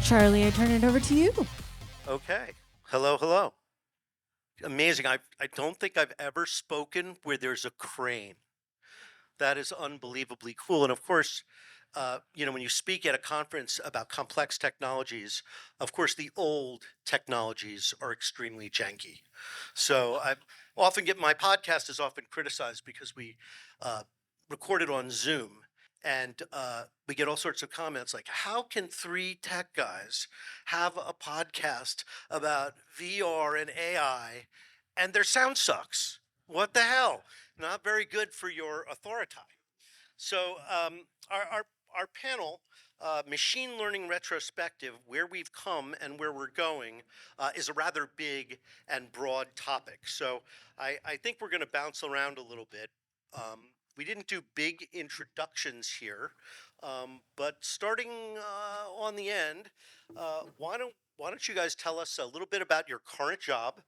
Charlie, I turn it over to you. Okay. Hello, hello. Amazing. I don't think I've ever spoken where there's a crane. That is unbelievably cool. And of course, when you speak at a conference about complex technologies, of course, the old technologies are extremely janky. So I often get my podcast is often criticized because we uh, record it on Zoom. And we get all sorts of comments like, how can three tech guys have a podcast about VR and AI and their sound sucks? What the hell? Not very good for your authority. So our panel, machine learning retrospective, where we've come and where we're going, is a rather big and broad topic. So I think we're going to bounce around a little bit. We didn't do big introductions here, but starting on the end, why don't you guys tell us a little bit about your current job,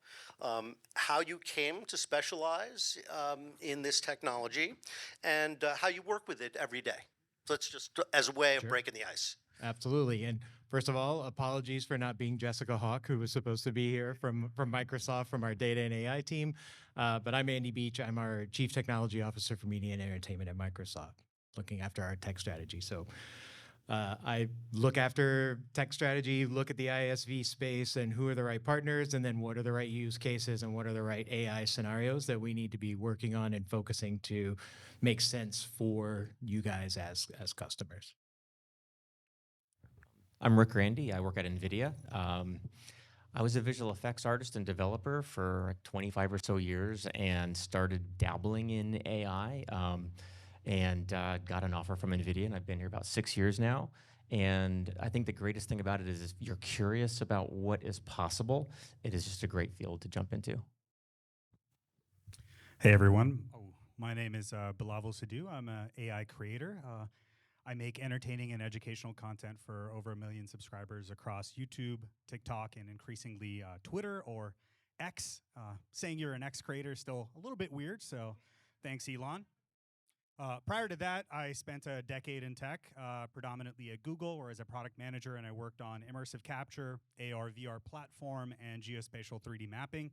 how you came to specialize in this technology, and how you work with it every day. Let's just as a way of Sure. breaking the ice. Absolutely. And first of all, apologies for not being Jessica Hawk, who was supposed to be here from Microsoft, from our data and AI team. But I'm Andy Beach. I'm our Chief Technology Officer for Media and Entertainment at Microsoft, looking after our tech strategy. So I look after tech strategy, look at the ISV space and who are the right partners, and then what are the right use cases and what are the right AI scenarios that we need to be working on and focusing to make sense for you guys as customers. I'm Rick Grandy. I work at NVIDIA. I was a visual effects artist and developer for 25 or so years and started dabbling in AI and got an offer from NVIDIA, and I've been here about 6 years now. And I think the greatest thing about it is if you're curious about what is possible, it is just a great field to jump into. Hey everyone, my name is Bilawal Sidhu. I'm an AI creator. I make entertaining and educational content for over 1 million subscribers across YouTube, TikTok, and increasingly Twitter or X. Saying you're an X creator is still a little bit weird, so thanks, Elon. Prior to that, I spent a decade in tech, predominantly at Google, where as a product manager, and I worked on immersive capture, AR, VR platform, and geospatial 3D mapping.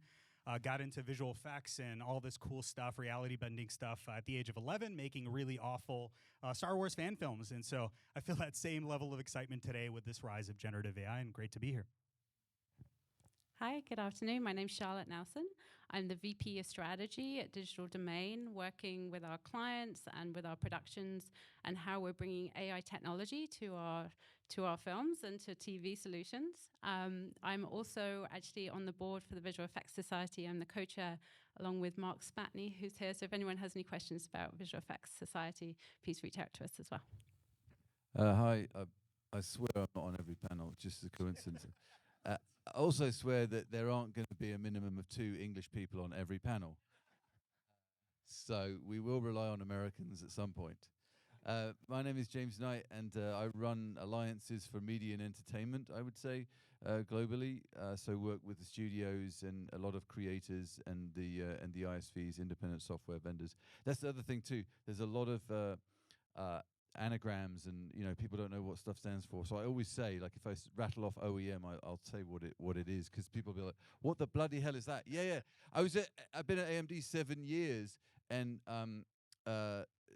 Got into visual effects and all this cool stuff, reality bending stuff at the age of 11, making really awful Star Wars fan films. And so I feel that same level of excitement today with this rise of generative AI, and great to be here. Hi, good afternoon. My name's Charlotte Nelson. I'm the VP of Strategy at Digital Domain, working with our clients and with our productions and how we're bringing AI technology to our films and to TV solutions. I'm also actually on the board for the Visual Effects Society. I'm the co-chair along with Mark Spatney, who's here. So if anyone has any questions about Visual Effects Society, please reach out to us as well. Hi, I swear I'm not on every panel, just a coincidence. I also swear that there aren't going to be a minimum of 2 English people on every panel. So we will rely on Americans at some point. My name is James Knight, and I run alliances for media and entertainment, I would say, globally. So work with the studios and a lot of creators and the ISVs, independent software vendors. That's the other thing too. There's a lot of anagrams, and people don't know what stuff stands for. So I always say, like, if I rattle off OEM, I'll say what it is, because people will be like, "What the bloody hell is that?" Yeah. I've been at AMD 7 years, and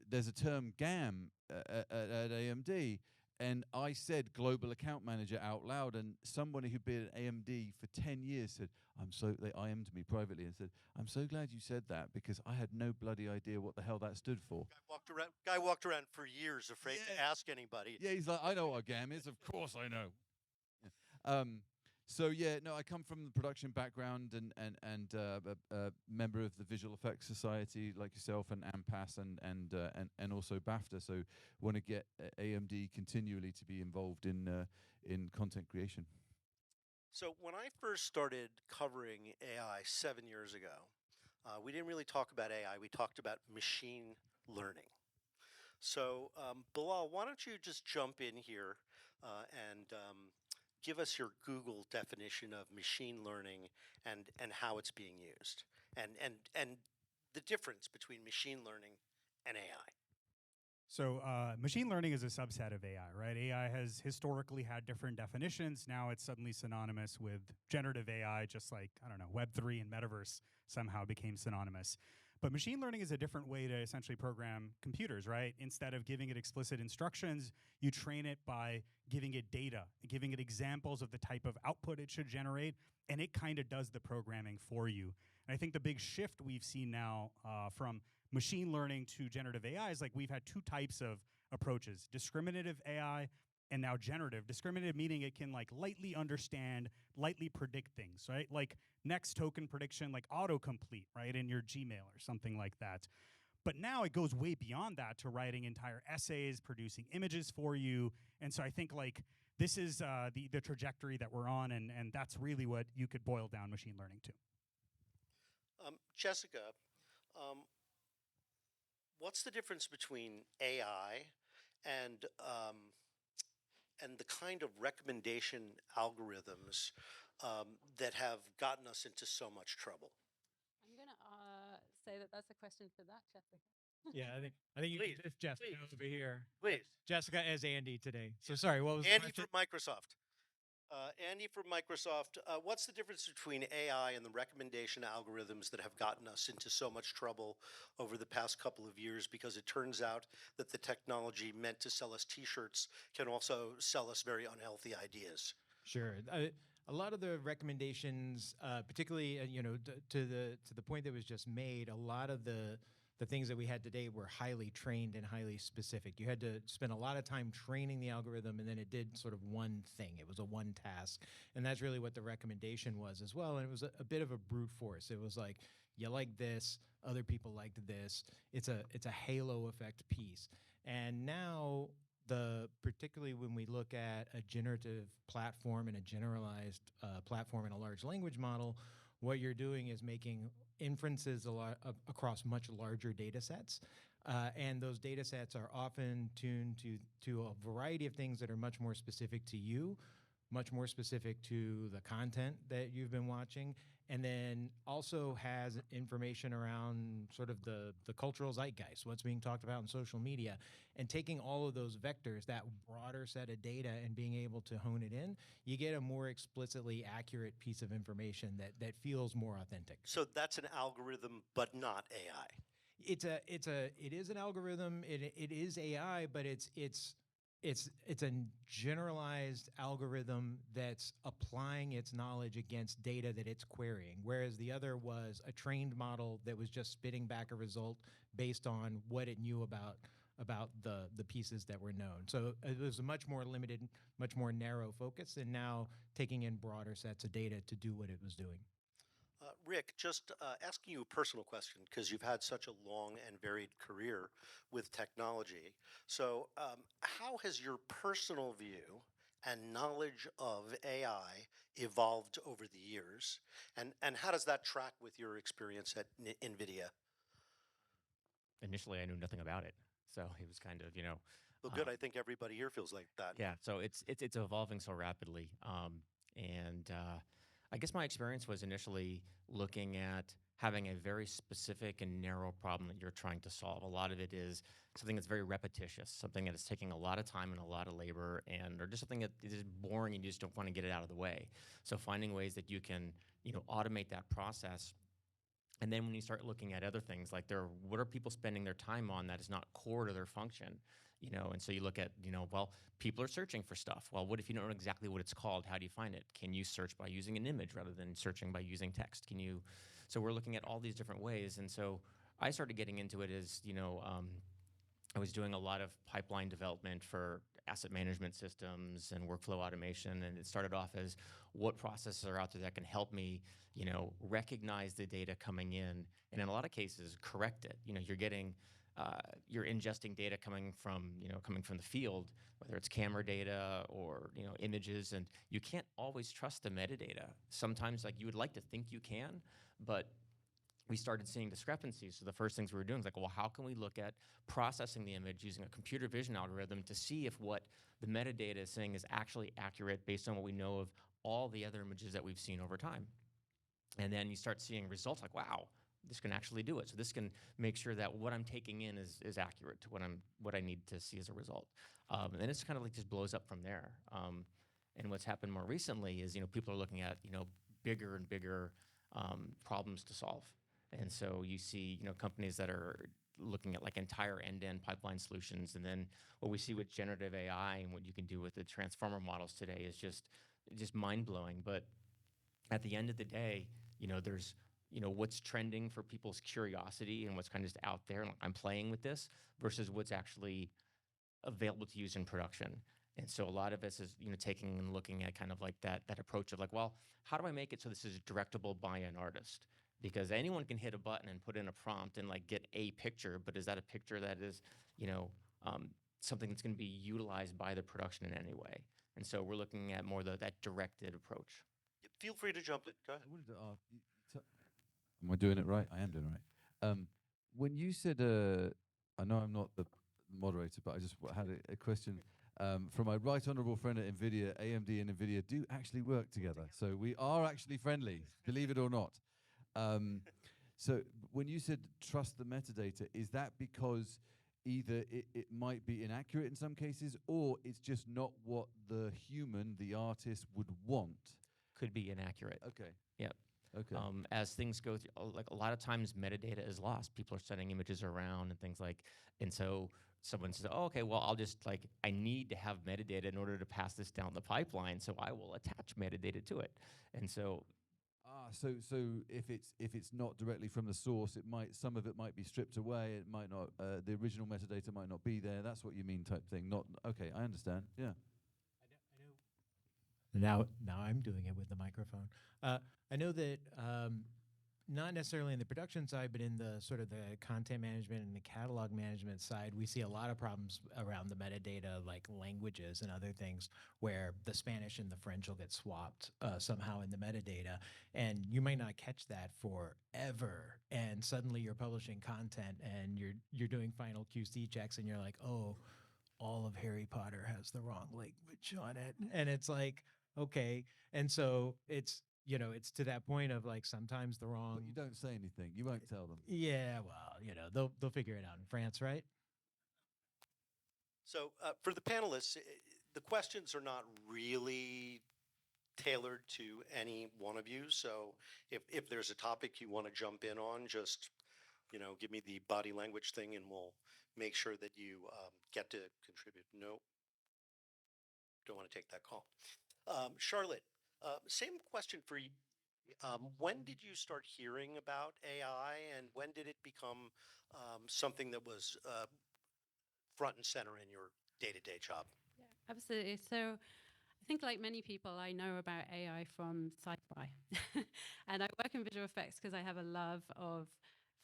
there's a term GAM at AMD, and I said global account manager out loud, and somebody who'd been at AMD for 10 years said, they IM'd me privately and said, "I'm so glad you said that, because I had no bloody idea what the hell that stood for." Guy walked around for years afraid to ask anybody. Yeah, he's like, "I know what a GAM is. Of course I know." I come from the production background and a member of the Visual Effects Society like yourself, and AMPAS and also BAFTA. So want to get AMD continually to be involved in content creation. So when I first started covering AI 7 years ago, we didn't really talk about AI. We talked about machine learning. So Bilal, why don't you just jump in here and give us your Google definition of machine learning and how it's being used, and the difference between machine learning and AI. So machine learning is a subset of AI, right? AI has historically had different definitions. Now it's suddenly synonymous with generative AI, just like, I don't know, Web3 and Metaverse somehow became synonymous. But machine learning is a different way to essentially program computers, right? Instead of giving it explicit instructions, you train it by giving it data, giving it examples of the type of output it should generate, and it kind of does the programming for you. And I think the big shift we've seen now from machine learning to generative AI is like we've had two types of approaches: discriminative AI and now generative. Discriminative meaning it can like lightly understand, lightly predict things, right? Like next token prediction, like autocomplete, right, in your Gmail or something like that. But now it goes way beyond that to writing entire essays, producing images for you. And so I think like this is the trajectory that we're on, and that's really what you could boil down machine learning to. Jessica, what's the difference between AI and the kind of recommendation algorithms that have gotten us into so much trouble? I'm going to say that that's a question for that, Jessica. Yeah, I think you Please, it's Jessica please. over here. Please. Jessica as Andy today. So sorry, what was the Andy question? from Microsoft. Andy from Microsoft, what's the difference between AI and the recommendation algorithms that have gotten us into so much trouble over the past couple of years? Because it turns out that the technology meant to sell us T-shirts can also sell us very unhealthy ideas. Sure. A lot of the recommendations, particularly to the point that was just made, a lot of the things that we had today were highly trained and highly specific. You had to spend a lot of time training the algorithm, and then it did sort of one thing. It was a one task, and that's really what the recommendation was as well. And it was a bit of a brute force. It was like, you like this, other people liked this. It's a halo effect piece. And now particularly when we look at a generative platform and a generalized platform and a large language model, what you're doing is making inferences across much larger data sets. And those data sets are often tuned to a variety of things that are much more specific to you, much more specific to the content that you've been watching, and then also has information around sort of the cultural zeitgeist, what's being talked about in social media, and taking all of those vectors, that broader set of data, and being able to hone it in, you get a more explicitly accurate piece of information that feels more authentic. So that's an algorithm, but not AI. It is an algorithm. It is AI, but it's a generalized algorithm that's applying its knowledge against data that it's querying, whereas the other was a trained model that was just spitting back a result based on what it knew about the pieces that were known. So it was a much more limited, much more narrow focus, and now taking in broader sets of data to do what it was doing. Rick, just asking you a personal question, because you've had such a long and varied career with technology. So how has your personal view and knowledge of AI evolved over the years? And how does that track with your experience at NVIDIA? Initially, I knew nothing about it. So it was kind of, Well, good. I think everybody here feels like that. yeah. So it's evolving so rapidly. And I guess my experience was initially looking at having a very specific and narrow problem that you're trying to solve. A lot of it is something that's very repetitious, something that is taking a lot of time and a lot of labor, or just something that is boring and you just don't want to get it out of the way. So finding ways that you can, automate that process. And then when you start looking at other things, like what are people spending their time on that is not core to their function? And so you look at, well, people are searching for stuff. Well, what if you don't know exactly what it's called? How do you find it? Can you search by using an image rather than searching by using text? So we're looking at all these different ways. And so I started getting into it as, I was doing a lot of pipeline development for asset management systems and workflow automation. And it started off as what processes are out there that can help me, recognize the data coming in, and in a lot of cases, correct it. You're ingesting data coming from the field, whether it's camera data or images, and you can't always trust the metadata. Sometimes, like, you would like to think you can, but we started seeing discrepancies. So the first things we were doing was like, well, how can we look at processing the image using a computer vision algorithm to see if what the metadata is saying is actually accurate based on what we know of all the other images that we've seen over time? And then you start seeing results like, wow, this can actually do it. So this can make sure that what I'm taking in is accurate to what I need to see as a result. And then it's kind of like just blows up from there. And what's happened more recently is, people are looking at, bigger and bigger problems to solve. And so you see, companies that are looking at like entire end-to-end pipeline solutions. And then what we see with generative AI and what you can do with the transformer models today is just mind-blowing. But at the end of the day, there's, what's trending for people's curiosity and what's kind of just out there, and I'm playing with this, versus what's actually available to use in production. And so a lot of us is, taking and looking at kind of like that approach of like, well, how do I make it so this is directable by an artist? Because anyone can hit a button and put in a prompt and like get a picture, but is that a picture that is, something that's going to be utilized by the production in any way? And so we're looking at more that directed approach. Feel free to jump in. Go ahead. I wanted to ask, am I doing it right? I am doing it right. When you said, I know I'm not the moderator, but I just had a question. From my right honourable friend at NVIDIA, AMD and NVIDIA do actually work together. So we are actually friendly, believe it or not. So when you said trust the metadata, is that because either it might be inaccurate in some cases, or it's just not what the human, the artist, would want? Could be inaccurate. Okay. Yep. Okay. As things go through, like a lot of times metadata is lost. People are sending images around and things like, and so someone says, oh, okay, well, I'll just I need to have metadata in order to pass this down the pipeline, so I will attach metadata to it. And so so if it's not directly from the source, some of it might be stripped away. It might not. The original metadata might not be there. That's what you mean, type thing. Not okay. I understand. Yeah. I know. Now I'm doing it with the microphone. I know that not necessarily in the production side, but in the sort of the content management and the catalog management side, we see a lot of problems around the metadata, like languages and other things, where the Spanish and the French will get swapped somehow in the metadata, and you might not catch that forever. And suddenly you're publishing content and you're doing final QC checks, and you're like, oh, all of Harry Potter has the wrong language on it, and it's like, okay, and so it's to that point of like sometimes the wrong. But you don't say anything. You won't tell them. Yeah, well, they'll figure it out in France, right? So for the panelists, the questions are not really tailored to any one of you. So if there's a topic you want to jump in on, just give me the body language thing, and we'll make sure that you get to contribute. No, don't want to take that call. Charlotte, same question for you. When did you start hearing about AI, and when did it become something that was front and center in your day-to-day job? Yeah, absolutely. So I think like many people, I know about AI from sci-fi. And I work in visual effects because I have a love of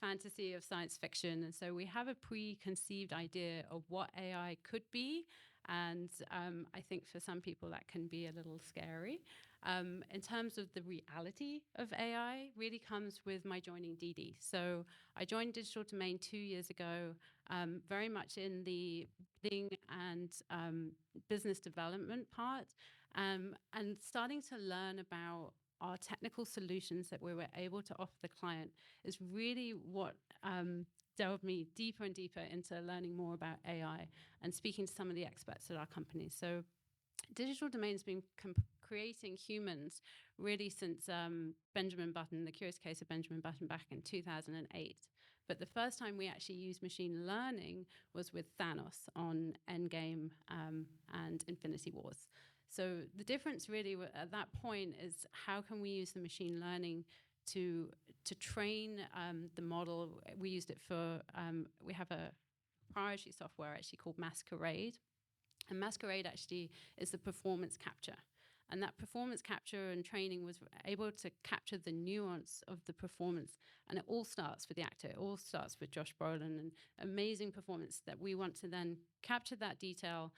fantasy, of science fiction. And so we have a preconceived idea of what AI could be. And I think for some people that can be a little scary. In terms of the reality of AI, really comes with my joining DD. So I joined Digital Domain 2 years ago, very much in the building and business development part, and starting to learn about our technical solutions that we were able to offer the client is really what delved me deeper and deeper into learning more about AI and speaking to some of the experts at our company. So Digital Domain's been creating humans really since Benjamin Button, the curious case of Benjamin Button back in 2008. But the first time we actually used machine learning was with Thanos on Endgame and Infinity Wars. So the difference really at that point is how can we use the machine learning to train the model. We used it for, we have a proprietary software actually called Masquerade. And Masquerade actually is the performance capture. And that performance capture and training was able to capture the nuance of the performance. And it all starts with the actor. It all starts with Josh Brolin, and amazing performance that we want to then capture that detail,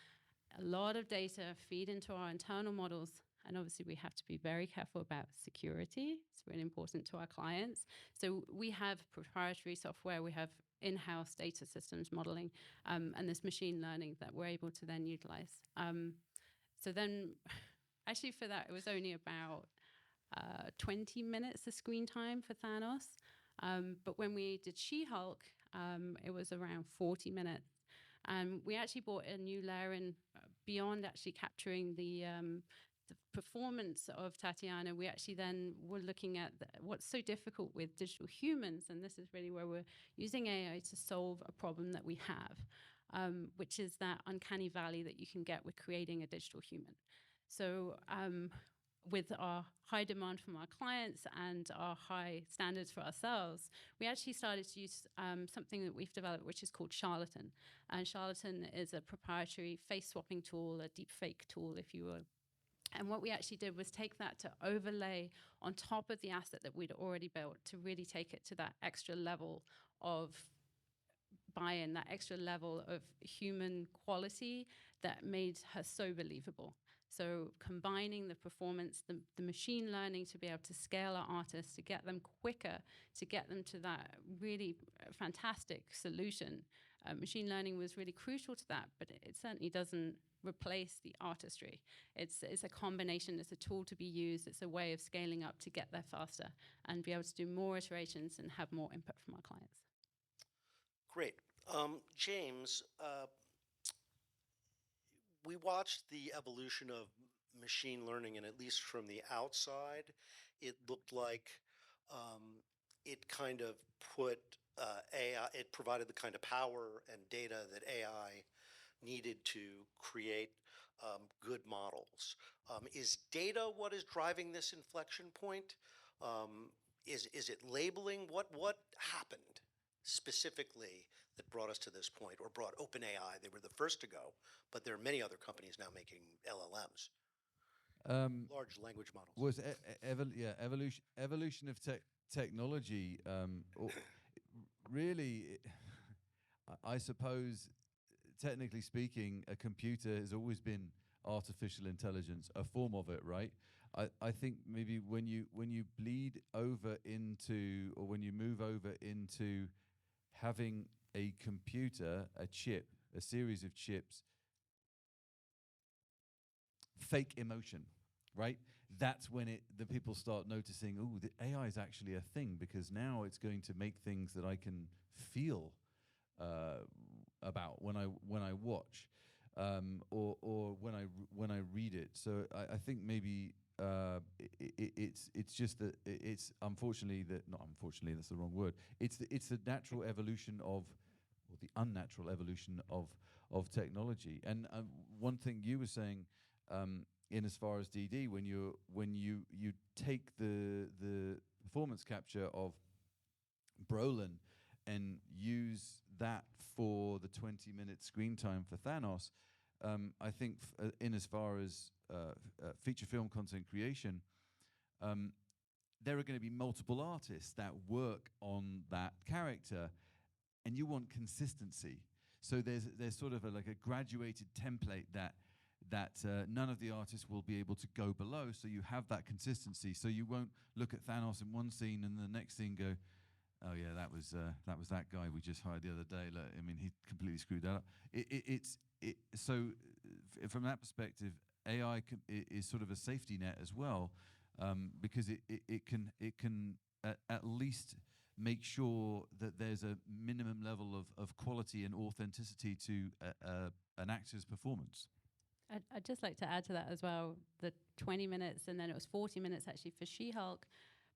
a lot of data, feed into our internal models. And obviously we have to be very careful about security. It's really important to our clients. So we have proprietary software, we have in-house data systems modeling, and this machine learning that we're able to then utilize. So then actually for that, it was only about 20 minutes of screen time for Thanos. But when we did She-Hulk, it was around 40 minutes. And we actually brought a new layer in beyond actually capturing the performance of Tatiana. We actually then were looking at what's so difficult with digital humans, and this is really where we're using AI to solve a problem that we have, which is that uncanny valley that you can get with creating a digital human. So with our high demand from our clients and our high standards for ourselves, we actually started to use something that we've developed, which is called Charlatan. And Charlatan is a proprietary face swapping tool, a deep fake tool, if you will. And what we actually did was take that to overlay on top of the asset that we'd already built to really take it to that extra level of buy-in, that extra level of human quality that made her so believable. So combining the performance, the machine learning to be able to scale our artists, to get them quicker, to get them to that really fantastic solution. Machine learning was really crucial to that, but it certainly doesn't replace the artistry. It's a combination, it's a tool to be used, it's a way of scaling up to get there faster and be able to do more iterations and have more input from our clients. Great. James, we watched the evolution of machine learning, and at least from the outside, it looked like it kind of put AI, it provided the kind of power and data that AI needed to create good models. Is data what is driving this inflection point? Is it labeling? What happened specifically that brought us to this point, or brought OpenAI? They were the first to go, but there are many other companies now making LLMs, large language models. Was evolution of technology. Really, I suppose, technically speaking, a computer has always been artificial intelligence, a form of it, right? I think maybe when you bleed over into, or when you move over into having a computer, a chip, a series of chips, fake emotion, right? That's when the people start noticing, oh, the AI is actually a thing, because now it's going to make things that I can feel about when I watch, or when I read it. So I think maybe it's just that it's unfortunately that not unfortunately that's the wrong word. It's the natural evolution of, or the unnatural evolution of technology. And one thing you were saying, in as far as DD, when you take the performance capture of Brolin and use that for the 20-minute screen time for Thanos, I think in as far as feature film content creation, there are going to be multiple artists that work on that character, and you want consistency. So there's sort of like a graduated template that none of the artists will be able to go below, so you have that consistency. So you won't look at Thanos in one scene and the next scene go, oh yeah, that was that guy we just hired the other day. Look, I mean, he completely screwed that up. So from that perspective, AI is sort of a safety net as well, because it can at least make sure that there's a minimum level of quality and authenticity to an actor's performance. I'd just like to add to that as well, the 20 minutes, and then it was 40 minutes actually for She-Hulk.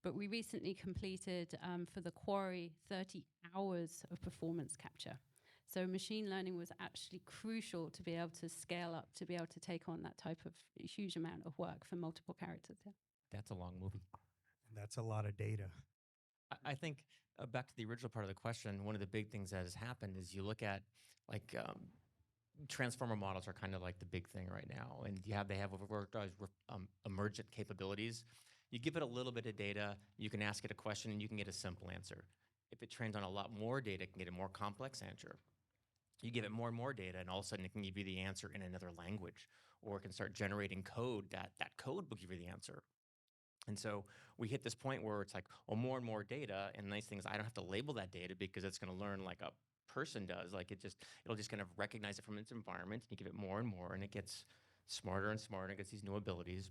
But we recently completed, for The Quarry, 30 hours of performance capture. So machine learning was actually crucial to be able to scale up, to be able to take on that type of huge amount of work for multiple characters. Yeah. That's a long movie. That's a lot of data. I think back to the original part of the question, one of the big things that has happened is you look at like transformer models are kind of like the big thing right now, and they have emergent capabilities. You give it a little bit of data, you can ask it a question, and you can get a simple answer. If it trains on a lot more data, it can get a more complex answer. You give it more and more data, and all of a sudden it can give you the answer in another language, or it can start generating code that code will give you the answer. And so we hit this point where it's like, well, more and more data, and the nice thing is I don't have to label that data because it's going to learn like a person does. Like it'll just kind of recognize it from its environment, and you give it more and more, and it gets smarter and smarter, and it gets these new abilities.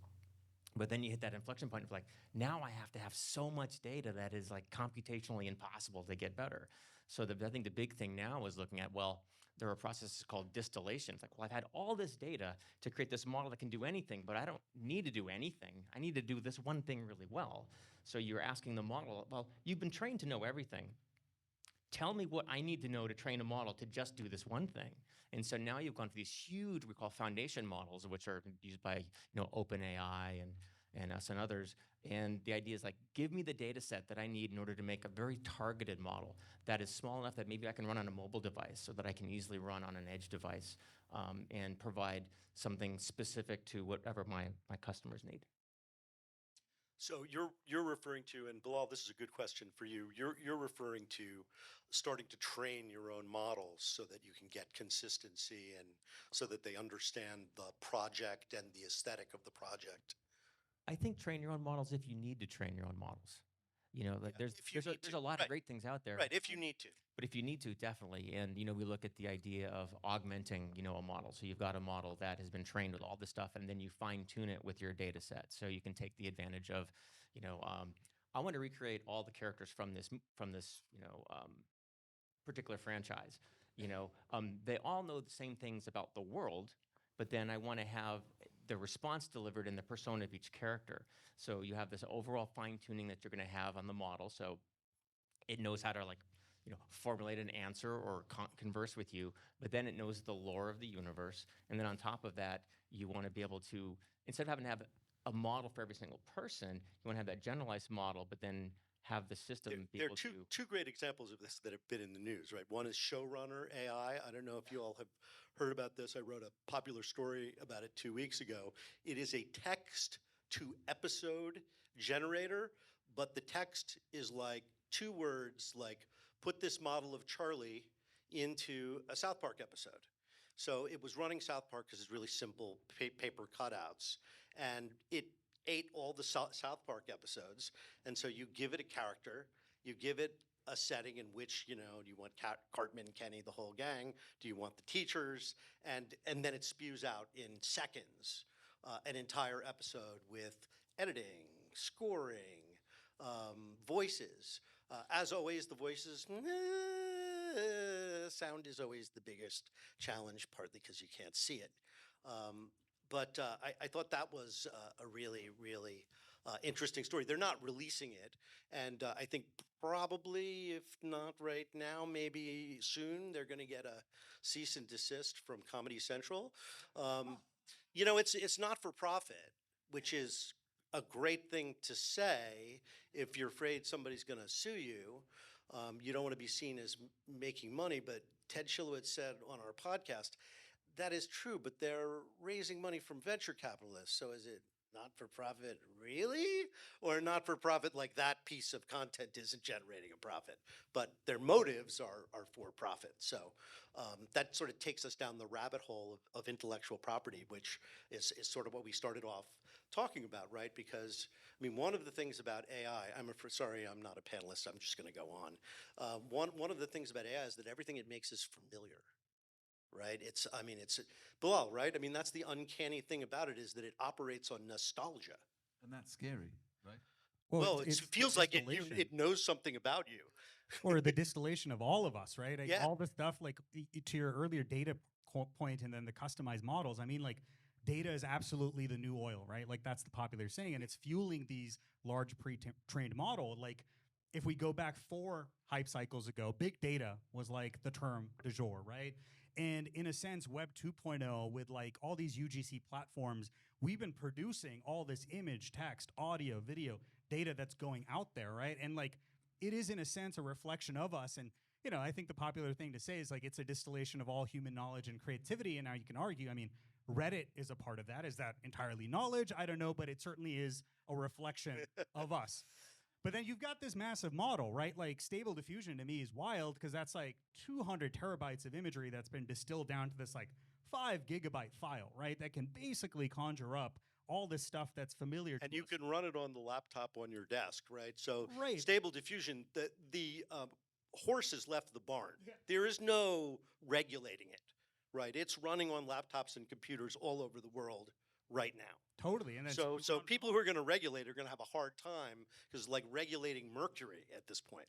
But then you hit that inflection point of like, now I have to have so much data that is like computationally impossible to get better. So I think the big thing now is looking at, well, there are processes called distillation. It's like, well, I've had all this data to create this model that can do anything, but I don't need to do anything. I need to do this one thing really well. So you're asking the model, well, you've been trained to know everything. Tell me what I need to know to train a model to just do this one thing. And so now you've gone to these huge, we call foundation models, which are used by OpenAI and us and others. And the idea is like, give me the data set that I need in order to make a very targeted model that is small enough that maybe I can run on a mobile device so that I can easily run on an edge device and provide something specific to whatever my customers need. So you're referring to, and Bilal, this is a good question for you. You're referring to starting to train your own models so that you can get consistency and so that they understand the project and the aesthetic of the project. I think train your own models if you need to train your own models. Like Yeah, there's a lot of great things out there. Right, if you need to. But if you need to, definitely. And, we look at the idea of augmenting, a model. So you've got a model that has been trained with all this stuff, and then you fine tune it with your data set. So you can take the advantage of, I want to recreate all the characters from this, particular franchise. They all know the same things about the world, but then I want to have the response delivered in the persona of each character. So you have this overall fine tuning that you're going to have on the model. So it knows how to formulate an answer or converse with you, but then it knows the lore of the universe. And then on top of that, you want to be able to, instead of having to have a model for every single person, you want to have that generalized model, but then have the system be There able are two great examples of this that have been in the news, right? One is Showrunner AI. I don't know if you all have heard about this. I wrote a popular story about it 2 weeks ago. It is a text to episode generator, but the text is like 2 words, like put this model of Charlie into a South Park episode. So it was running South Park because it's really simple paper cutouts, and it ate all the South Park episodes. And so you give it a character, you give it a setting in which, do you want Cartman, Kenny, the whole gang? Do you want the teachers? And then it spews out in seconds an entire episode with editing, scoring, voices. As always, the voices, sound is always the biggest challenge, partly because you can't see it. But I thought that was a really, really interesting story. They're not releasing it. And I think probably, if not right now, maybe soon, they're going to get a cease and desist from Comedy Central. It's not for profit, which is a great thing to say if you're afraid somebody's going to sue you. You don't want to be seen as making money. But Ted Shilowitz said on our podcast, that is true, but they're raising money from venture capitalists. So is it not for profit really? Or not for profit like that piece of content isn't generating a profit, but their motives are for profit. So that sort of takes us down the rabbit hole of intellectual property, which is sort of what we started off talking about, right? Because, one of the things about AI, sorry, I'm not a panelist, I'm just going to go on. One of the things about AI is that everything it makes is familiar. Right? It's Bilal, right? That's the uncanny thing about it, is that it operates on nostalgia. And that's scary, right? Well, it feels like it knows something about you. Or the distillation of all of us, right? Like Yeah. all the stuff, like to your earlier data point, and then the customized models. Like data is absolutely the new oil, right? Like that's the popular saying, and it's fueling these large pre-trained model. Like if we go back 4 hype cycles ago, big data was like the term du jour, right? And in a sense, Web 2.0 with like all these UGC platforms, we've been producing all this image, text, audio, video, data that's going out there, right? And like it is in a sense a reflection of us. And I think the popular thing to say is like it's a distillation of all human knowledge and creativity. And now you can argue, Reddit is a part of that. Is that entirely knowledge? I don't know, but it certainly is a reflection of us. But then you've got this massive model, right? Like Stable Diffusion to me is wild because that's like 200 terabytes of imagery that's been distilled down to this like 5 gigabyte file, right? That can basically conjure up all this stuff that's familiar to And you us. can run it on the laptop on your desk, right? So Right. Stable Diffusion, the horse has left the barn. Yeah. There is no regulating it, right? It's running on laptops and computers all over the world right now. Totally. And then So people who are going to regulate are going to have a hard time because like regulating mercury at this point.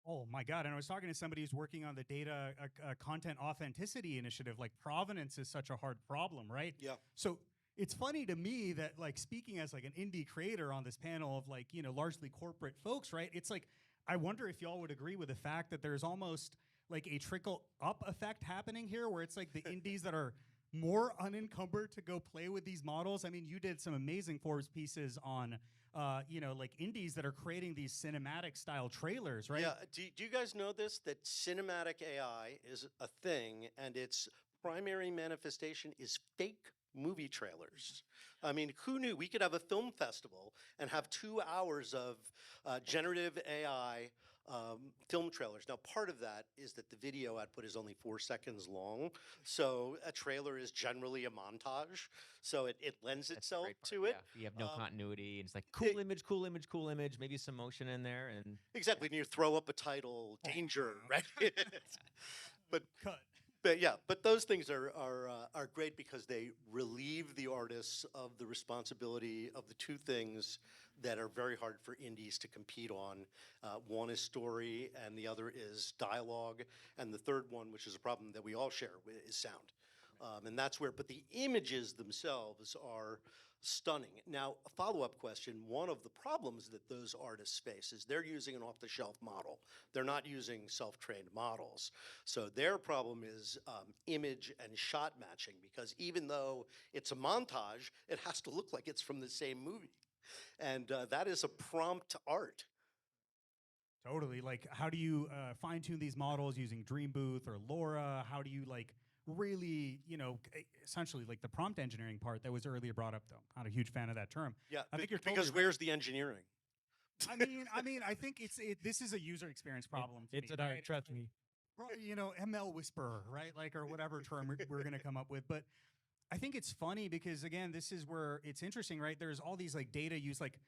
Oh my God. And I was talking to somebody who's working on the data content authenticity initiative. Like provenance is such a hard problem, right? Yeah. So it's funny to me that like speaking as like an indie creator on this panel of like, largely corporate folks, right? It's like, I wonder if y'all would agree with the fact that there's almost like a trickle up effect happening here where it's like the indies that are more unencumbered to go play with these models. I mean, you did some amazing Forbes pieces on, like indies that are creating these cinematic style trailers, right? Yeah. Do you guys know this? That cinematic AI is a thing, and its primary manifestation is fake movie trailers. I mean, who knew we could have a film festival and have 2 hours of generative AI film trailers? Now, part of that is that the video output is only 4 seconds long. So a trailer is generally a montage. So it lends That's the itself great part, to it. yeah. You have no Um, continuity. It's like cool image, cool image, cool image, maybe some motion in there. And Exactly. And you throw up a title, danger, right? but Cut. But yeah, but those things are great because they relieve the artists of the responsibility of the two things that are very hard for indies to compete on. One is story, and the other is dialogue, and the third one, which is a problem that we all share, is sound. And that's where, but the images themselves are stunning. Now, a follow-up question, one of the problems that those artists face is they're using an off-the-shelf model. They're not using self-trained models. So their problem is image and shot matching, because even though it's a montage, it has to look like it's from the same movie. And that is a prompt art. Totally. Like, how do you fine tune these models using Dream Booth or LoRa? How do you like really, essentially like the prompt engineering part that was earlier brought up, though? Not a huge fan of that term. Yeah, I think you're totally because right. where's the engineering? I think this is a user experience problem. to It's me, an art, right? trust me. ML whisperer, right? Like, or whatever term we're going to come up with. But I think it's funny because, again, this is where it's interesting, right? There's all these like data use, like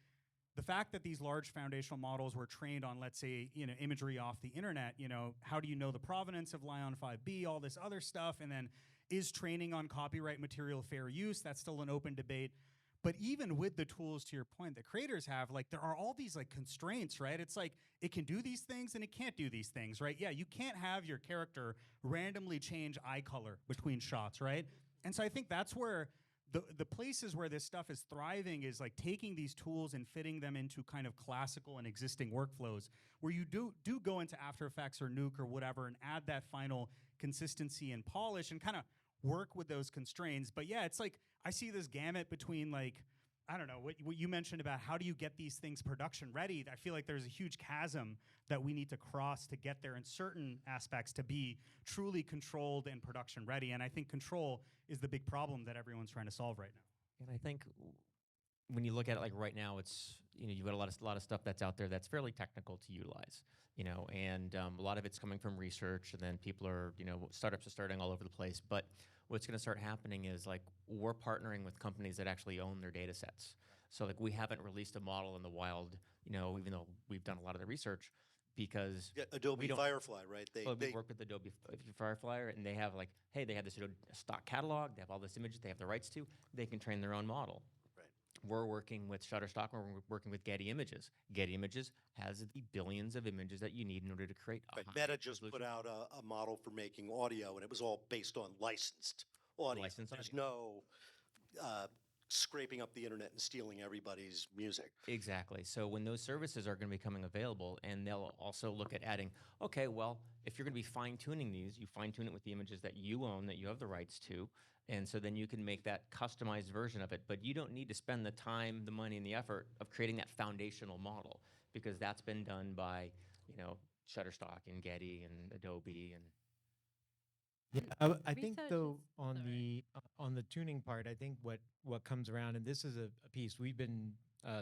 the fact that these large foundational models were trained on, let's say, imagery off the internet, how do you know the provenance of Lion 5B, all this other stuff? And then is training on copyright material fair use? That's still an open debate. But even with the tools, to your point, that creators have, like, there are all these like constraints, right? It's like it can do these things and it can't do these things, right? Yeah, you can't have your character randomly change eye color between shots, right? And so I think that's where the places where this stuff is thriving is like taking these tools and fitting them into kind of classical and existing workflows, where you do go into After Effects or Nuke or whatever and add that final consistency and polish and kind of work with those constraints. But yeah, it's like I see this gamut between, like, I don't know, what you mentioned about how do you get these things production ready. I feel like there's a huge chasm that we need to cross to get there in certain aspects to be truly controlled and production ready. And I think control is the big problem that everyone's trying to solve right now. And I think when you look at it, like right now, it's you've got a lot of stuff that's out there that's fairly technical to utilize, and a lot of it's coming from research, and then people are startups are starting all over the place. But what's going to start happening is like we're partnering with companies that actually own their data sets. So like we haven't released a model in the wild, even though we've done a lot of the research, because Adobe Firefly, right? we work with Adobe Firefly, and they have like, hey, they have this stock catalog, they have all this images, they have the rights to, they can train their own model. Right. We're working with Shutterstock, we're working with Getty Images. Getty Images has the billions of images that you need in order to create. Right. Meta just put out a model for making audio, and it was all based on licensed audio. There's no scraping up the internet and stealing everybody's music. Exactly. So when those services are going to be becoming available, and they'll also look at adding, okay, well, if you're going to be fine-tuning these, you fine-tune it with the images that you own, that you have the rights to, and so then you can make that customized version of it. But you don't need to spend the time, the money, and the effort of creating that foundational model, because that's been done by, Shutterstock and Getty and Adobe and. Yeah, I think Research though is- on the tuning part, I think what comes around, and this is a piece we've been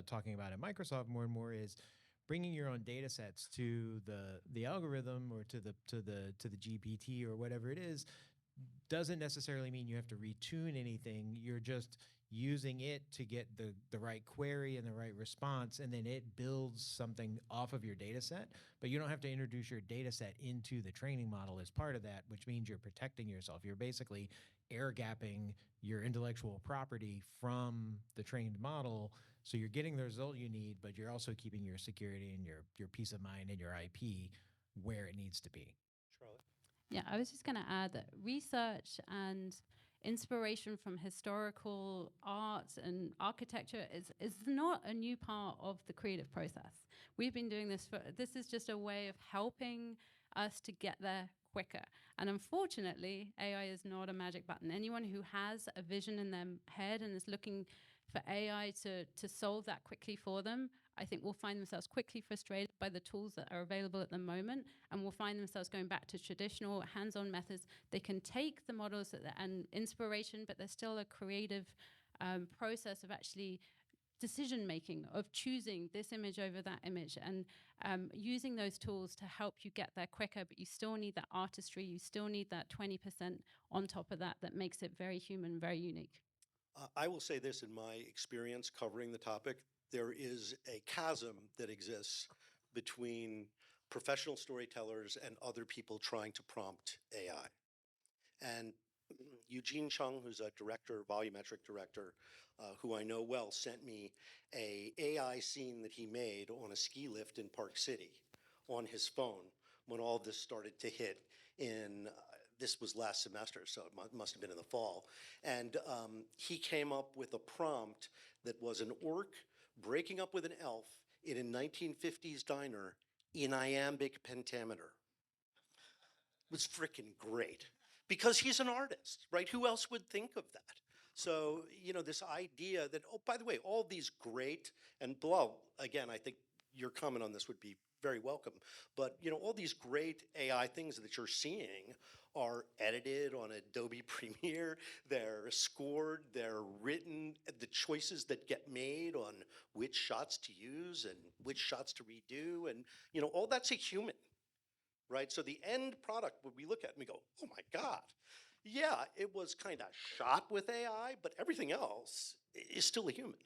talking about at Microsoft more and more, is bringing your own data sets to the algorithm or to the GPT or whatever it is, doesn't necessarily mean you have to retune anything. You're just using it to get the right query and the right response, and then it builds something off of your data set. But you don't have to introduce your data set into the training model as part of that, which means you're protecting yourself. You're basically air gapping your intellectual property from the trained model. So you're getting the result you need, but you're also keeping your security and your peace of mind and your IP where it needs to be. Charlotte? Yeah, I was just going to add that research and inspiration from historical art and architecture is not a new part of the creative process. We've been doing this is just a way of helping us to get there quicker. And unfortunately, AI is not a magic button. Anyone who has a vision in their head and is looking for AI to solve that quickly for them, I think will find themselves quickly frustrated by the tools that are available at the moment, and will find themselves going back to traditional hands-on methods. They can take the models and inspiration, but there's still a creative process of actually decision-making, of choosing this image over that image, and using those tools to help you get there quicker, but you still need that artistry, you still need that 20% on top of that makes it very human, very unique. I will say this, in my experience covering the topic, there is a chasm that exists between professional storytellers and other people trying to prompt AI. And Eugene Chung, who's a director, volumetric director, who I know well, sent me a AI scene that he made on a ski lift in Park City on his phone when all this started to hit in this was last semester, so it must have been in the fall. And he came up with a prompt that was an orc breaking up with an elf in a 1950s diner in iambic pentameter. It was freaking great because he's an artist, right? Who else would think of that? So, this idea that, oh, by the way, all these great, and Bilal, again, I think your comment on this would be very welcome, but, all these great AI things that you're seeing are edited on Adobe Premiere, they're scored, they're written, the choices that get made on which shots to use and which shots to redo, and, all that's a human, right? So the end product, when we look at it and we go, oh my God, yeah, it was kind of shot with AI, but everything else is still a human.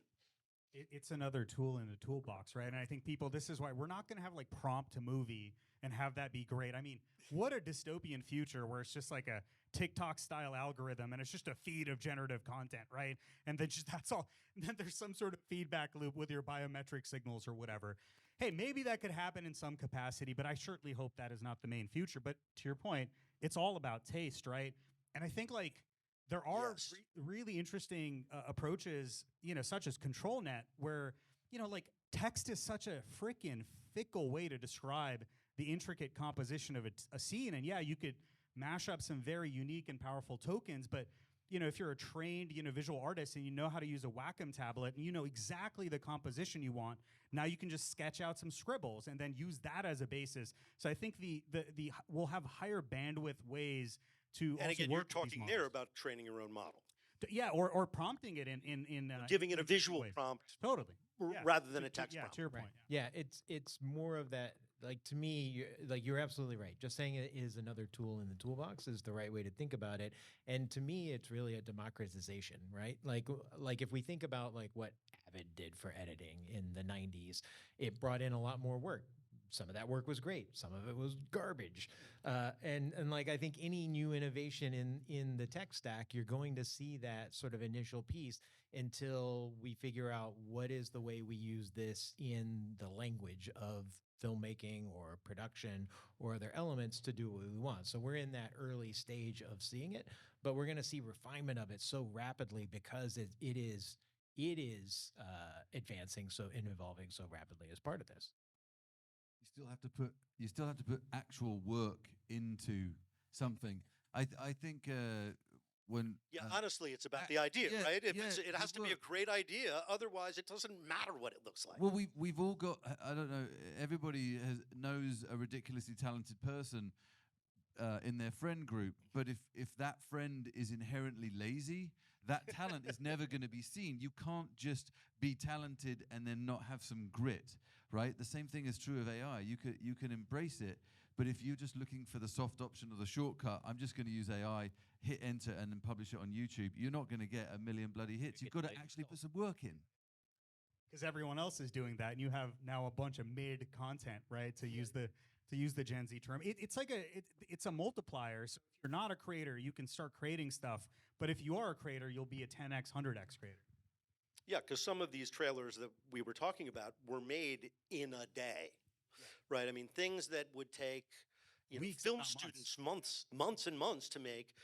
It's another tool in the toolbox, right? And I think this is why we're not going to have like prompt a movie and have that be great. I mean, what a dystopian future where it's just like a TikTok style algorithm and it's just a feed of generative content, right? And then that's all. And then there's some sort of feedback loop with your biometric signals or whatever. Hey, maybe that could happen in some capacity, but I certainly hope that is not the main future. But to your point, it's all about taste, right? And I think like there are Yes. really interesting approaches, such as ControlNet, where, like text is such a freaking fickle way to describe the intricate composition of a scene. And yeah, you could mash up some very unique and powerful tokens, but if you're a trained, visual artist and you know how to use a Wacom tablet and you know exactly the composition you want, now you can just sketch out some scribbles and then use that as a basis. So I think we'll have higher bandwidth ways to And again, work you're with these talking models. there about training your own model. Yeah, or prompting it in Giving it a visual ways. prompt Totally. Yeah. rather than a text Yeah, prompt. to your point. Yeah, it's more of that. Like to me, you're absolutely right. Just saying it is another tool in the toolbox is the right way to think about it. And to me, it's really a democratization, right? Like if we think about like what Avid did for editing in the 90s, it brought in a lot more work. Some of that work was great. Some of it was garbage. And like I think any new innovation in the tech stack, you're going to see that sort of initial piece until we figure out what is the way we use this in the language of filmmaking or production or other elements to do what we want. So we're in that early stage of seeing it, but we're going to see refinement of it so rapidly because it is advancing so and evolving so rapidly as part of this. You still have to put actual work into something. I think when Honestly, it's about the idea, yeah, right? yeah, It has to be a work. great idea. Otherwise, it doesn't matter what it looks like. Well, we've all got. I don't know. Everybody knows a ridiculously talented person in their friend group, but if that friend is inherently lazy, that talent is never going to be seen. You can't just be talented and then not have some grit, right? The same thing is true of AI. You can embrace it, But if you're just looking for the soft option or the shortcut, I'm just going to use AI, hit enter, and then publish it on YouTube, you're not going to get a million bloody hits. You've got to actually put some work in. Because everyone else is doing that, and you have now a bunch of mid content, right? To use the Gen Z term, it's a multiplier. So if you're not a creator, you can start creating stuff. But if you are a creator, you'll be a 10x, 100x creator. Yeah, because some of these trailers that we were talking about were made in a day, right? I mean, things that would take Weeks, if film not students months and months to make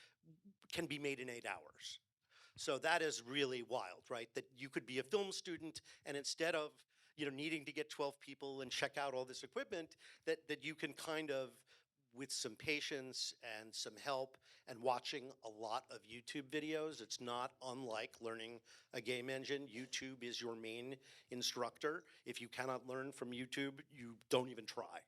can be made in 8 hours. So that is really wild, right? That you could be a film student, and instead of needing to get 12 people and check out all this equipment, that you can kind of, with some patience and some help and watching a lot of YouTube videos, it's not unlike learning a game engine. YouTube is your main instructor. If you cannot learn from YouTube, you don't even try.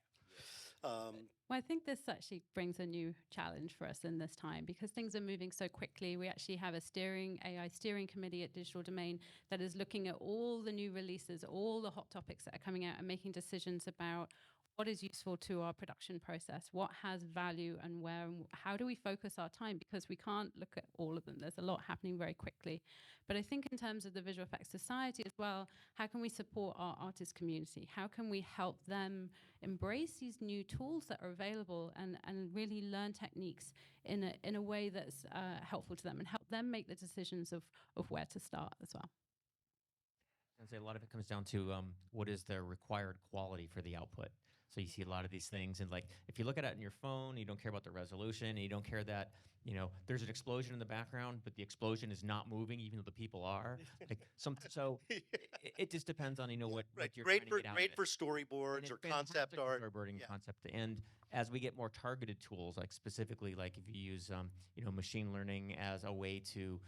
Well, I think this actually brings a new challenge for us in this time because things are moving so quickly. We actually have a AI steering committee at Digital Domain that is looking at all the new releases, all the hot topics that are coming out and making decisions about what is useful to our production process, what has value and where, and how do we focus our time? Because we can't look at all of them. There's a lot happening very quickly. But I think in terms of the Visual Effects Society as well, how can we support our artist community? How can we help them embrace these new tools that are available and really learn techniques in a way that's helpful to them and help them make the decisions of where to start as well? I'd say a lot of it comes down to what is the required quality for the output. So you see a lot of these things, and like if you look at it on your phone, you don't care about the resolution, and you don't care that there's an explosion in the background, but the explosion is not moving, even though the people are. It just depends on what you're trying to get out Great of for it. storyboards or concept art. Storyboarding Yeah. concept, and as we get more targeted tools, like specifically, like if you use machine learning as a way to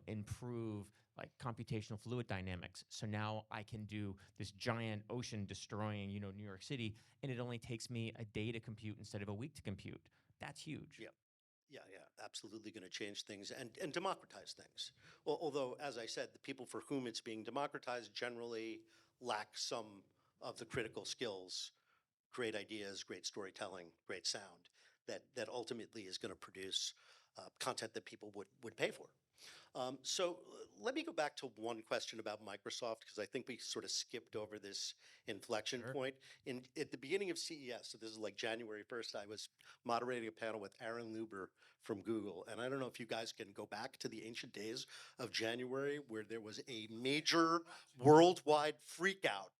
improve like computational fluid dynamics. So now I can do this giant ocean destroying New York City, and it only takes me a day to compute instead of a week to compute. That's huge. Yeah. Yeah, absolutely going to change things and democratize things. Well, although, as I said, the people for whom it's being democratized generally lack some of the critical skills, great ideas, great storytelling, great sound, that ultimately is going to produce content that people would pay for. So let me go back to one question about Microsoft, because I think we sort of skipped over this inflection point. At the beginning of CES, so this is like January 1st, I was moderating a panel with Aaron Luber from Google. And I don't know if you guys can go back to the ancient days of January where there was a major worldwide freakout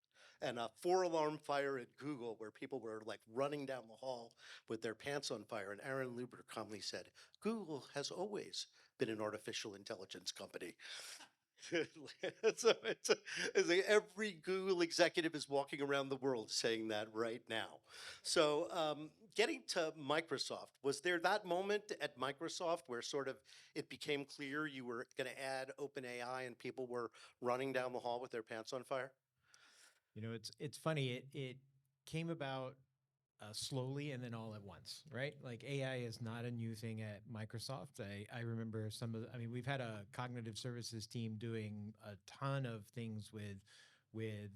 and a 4-alarm fire at Google where people were like running down the hall with their pants on fire. And Aaron Luber calmly said, Google has always been an artificial intelligence company. So it's like every Google executive is walking around the world saying that right now. So getting to Microsoft, was there that moment at Microsoft where sort of it became clear you were going to add OpenAI and people were running down the hall with their pants on fire? It's funny. It came about slowly and then all at once, right? Like AI is not a new thing at Microsoft. I remember we've had a cognitive services team doing a ton of things with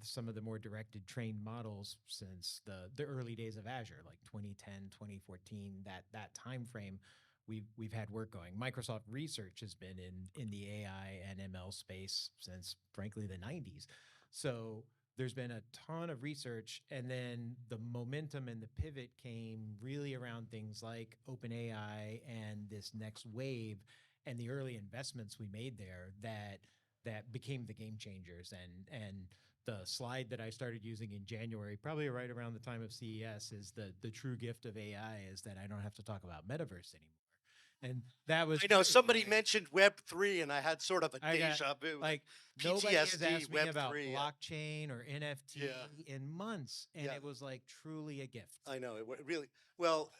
some of the more directed trained models since the early days of Azure, like 2010, 2014, that time frame. We've had work going. Microsoft Research has been in the AI and ML space since, frankly, the 90s. So there's been a ton of research, and then the momentum and the pivot came really around things like OpenAI and this next wave and the early investments we made there that became the game changers. And the slide that I started using in January, probably right around the time of CES, is the true gift of AI is that I don't have to talk about Metaverse anymore. And that was, I know somebody mentioned Web3, and I had sort of a deja vu. like nobody has PTSD, asked me about Web3. blockchain or NFT Yeah. in months, and Yeah. it was like truly a gift. I know it really well.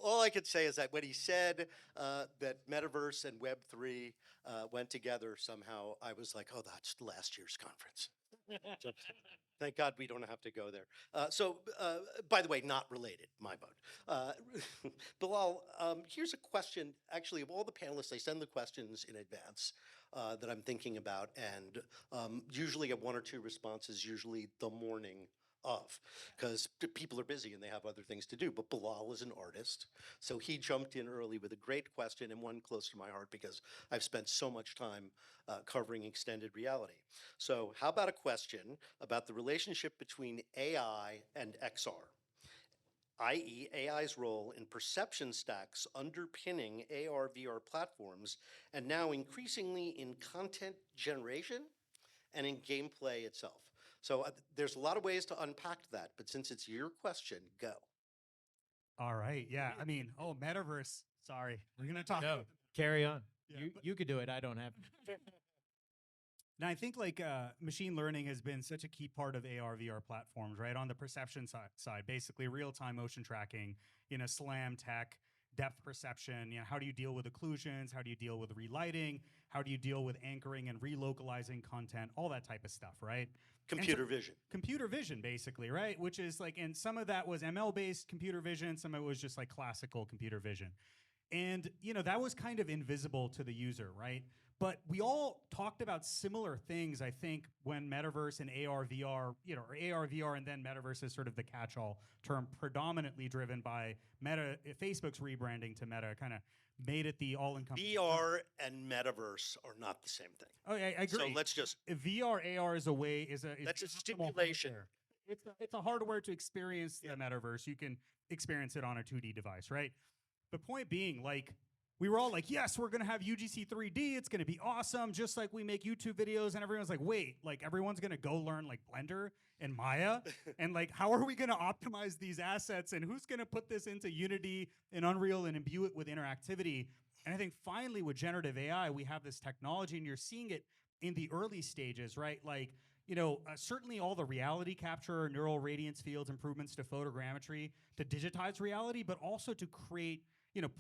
All I could say is that when he said that Metaverse and Web3 went together somehow, I was like, "Oh, that's last year's conference." So, thank God we don't have to go there. By the way, not related, my vote. Bilal, here's a question. Actually, of all the panelists, I send the questions in advance that I'm thinking about, and usually get 1 or 2 responses, usually the morning of, because people are busy and they have other things to do. But Bilal is an artist, so he jumped in early with a great question, and one close to my heart because I've spent so much time covering extended reality. So how about a question about the relationship between AI and XR, i.e. AI's role in perception stacks underpinning AR VR platforms, and now increasingly in content generation and in gameplay itself. So there's a lot of ways to unpack that, but since it's your question, go. All right. Yeah. I mean, Metaverse. Sorry. We're going to talk. No, carry on. Yeah, You could do it. I don't have. Now, I think machine learning has been such a key part of AR VR platforms, right? On the perception side, basically real-time motion tracking, SLAM tech, depth perception. How do you deal with occlusions? How do you deal with relighting? How do you deal with anchoring and relocalizing content? All that type of stuff, right? Computer vision. Computer vision, basically, right? Which is and some of that was ML-based computer vision. Some of it was just classical computer vision. And, that was kind of invisible to the user, right? But we all talked about similar things, I think, when Metaverse and AR, VR, or AR, VR, and then Metaverse is sort of the catch-all term, predominantly driven by Meta. Facebook's rebranding to Meta kind of made it the all-encompassing. VR and Metaverse are not the same thing. Oh, I agree. So let's just VR, AR is a way, that's a stipulation. It's a hardware to experience the Metaverse. You can experience it on a 2D device, right? But point being, we were all like, yes, we're going to have UGC 3D. It's going to be awesome. Just like we make YouTube videos. And everyone's like, wait, everyone's going to go learn Blender and Maya. And how are we going to optimize these assets? And who's going to put this into Unity and Unreal and imbue it with interactivity? And I think finally with generative AI, we have this technology and you're seeing it in the early stages, right? Certainly all the reality capture, neural radiance fields, improvements to photogrammetry, to digitize reality, but also to create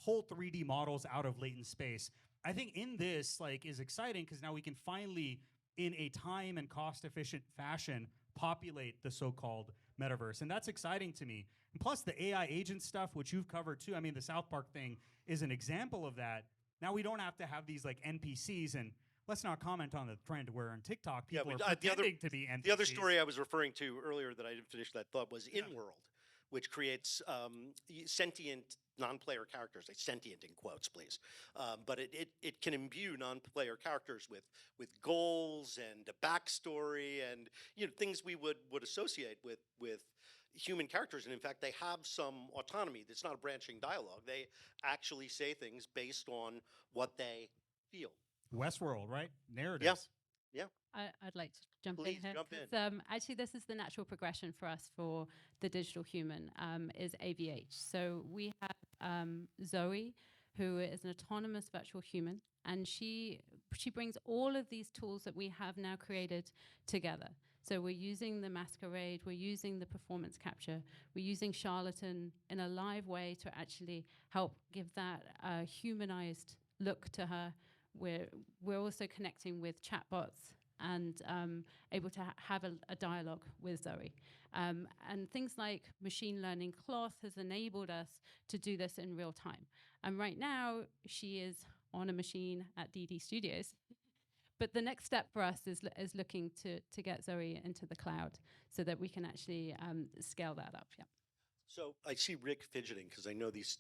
pull 3D models out of latent space. I think in this is exciting because now we can finally, in a time and cost-efficient fashion, populate the so-called metaverse. And that's exciting to me. And plus the AI agent stuff, which you've covered too. I mean, the South Park thing is an example of that. Now we don't have to have these NPCs, and let's not comment on the trend where on TikTok people are pretending to be NPCs. The other story I was referring to earlier that I didn't finish that thought was InWorld, which creates sentient non-player characters. Sentient in quotes, please. But it can imbue non-player characters with goals and a backstory and things we would associate with human characters. And in fact, they have some autonomy. It's not a branching dialogue. They actually say things based on what they feel. Westworld, right? Narratives. Yeah. I'd like to jump Please in here. jump in. Actually, this is the natural progression for us for the digital human, is AVH. So we have Zoe, who is an autonomous virtual human, and she brings all of these tools that we have now created together. So we're using the masquerade, we're using the performance capture, we're using Charlatan in a live way to actually help give that humanized look to her. We're also connecting with chatbots and able to have a dialogue with Zoe. And things like machine learning cloth has enabled us to do this in real time. And right now, she is on a machine at DD Studios. But the next step for us is looking to get Zoe into the cloud so that we can actually scale that up. Yeah. So I see Rick fidgeting because I know these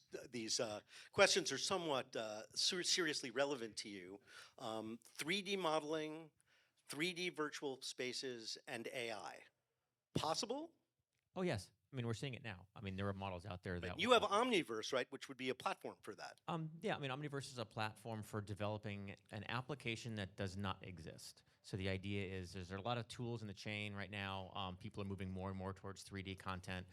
questions are somewhat seriously relevant to you. 3D modeling, 3D virtual spaces, and AI. Possible? Oh, yes. I mean, we're seeing it now. I mean, there are models out there that... You have Omniverse, right, which would be a platform for that. Yeah, I mean, Omniverse is a platform for developing an application that does not exist. So the idea is there's a lot of tools in the chain right now. People are moving more and more towards 3D content.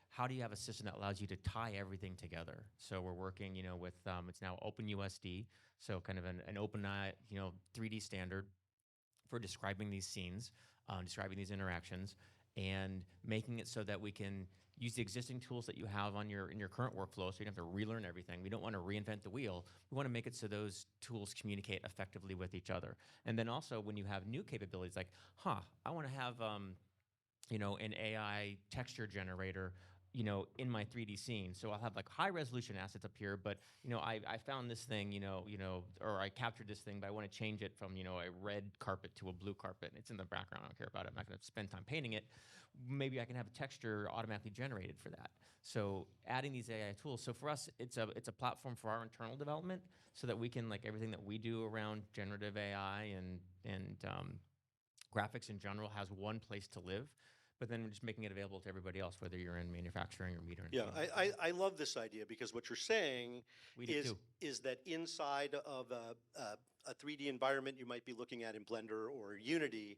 How do you have a system that allows you to tie everything together? So we're working, with, it's now OpenUSD, so kind of an open, 3D standard for describing these scenes, describing these interactions, and making it so that we can use the existing tools that you have in your current workflow, so you don't have to relearn everything. We don't want to reinvent the wheel. We want to make it so those tools communicate effectively with each other. And then also when you have new capabilities like, I want to have, an AI texture generator in my 3D scene. So I'll have like high resolution assets up here, but I found this thing, or I captured this thing, but I want to change it from, a red carpet to a blue carpet. It's in the background. I don't care about it. I'm not going to spend time painting it. Maybe I can have a texture automatically generated for that. So adding these AI tools. So for us, it's a platform for our internal development, so that we can, like, everything that we do around generative AI and graphics in general has one place to live. But then we're just making it available to everybody else, whether you're in manufacturing or media. Yeah, I love this idea, because what you're saying We do too. is that inside of a 3D environment you might be looking at in Blender or Unity,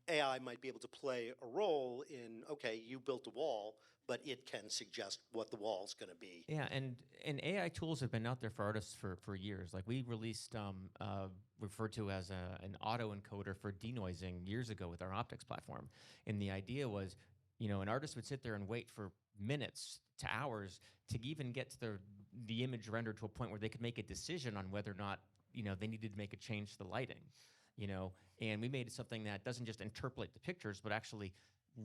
AI might be able to play a role in, okay, you built a wall, but it can suggest what the wall's going to be. Yeah, and AI tools have been out there for artists for years. Like, we released referred to as an auto encoder for denoising years ago with our optics platform. And the idea was, an artist would sit there and wait for minutes to hours to even get to the image rendered to a point where they could make a decision on whether or not they needed to make a change to the lighting. And we made something that doesn't just interpolate the pictures, but actually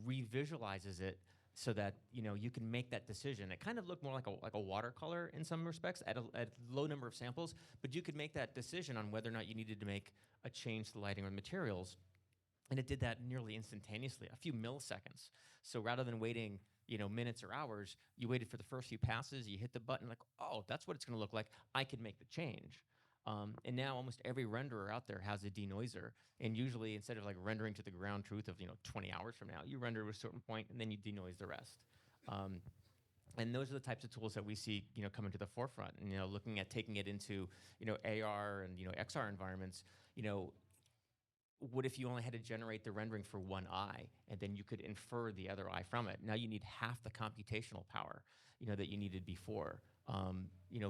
revisualizes it, so that you can make that decision. It kind of looked more like a watercolor in some respects at a low number of samples, but you could make that decision on whether or not you needed to make a change to the lighting or materials, and it did that nearly instantaneously, a few milliseconds. So rather than waiting minutes or hours, you waited for the first few passes, you hit the button, like, oh, that's what it's going to look like. I can make the change. And now almost every renderer out there has a denoiser, and usually, instead of like rendering to the ground truth of 20 hours from now, you render to a certain point and then you denoise the rest. And those are the types of tools that we see coming to the forefront. And looking at taking it into AR and XR environments. What if you only had to generate the rendering for one eye, and then you could infer the other eye from it? Now you need half the computational power that you needed before.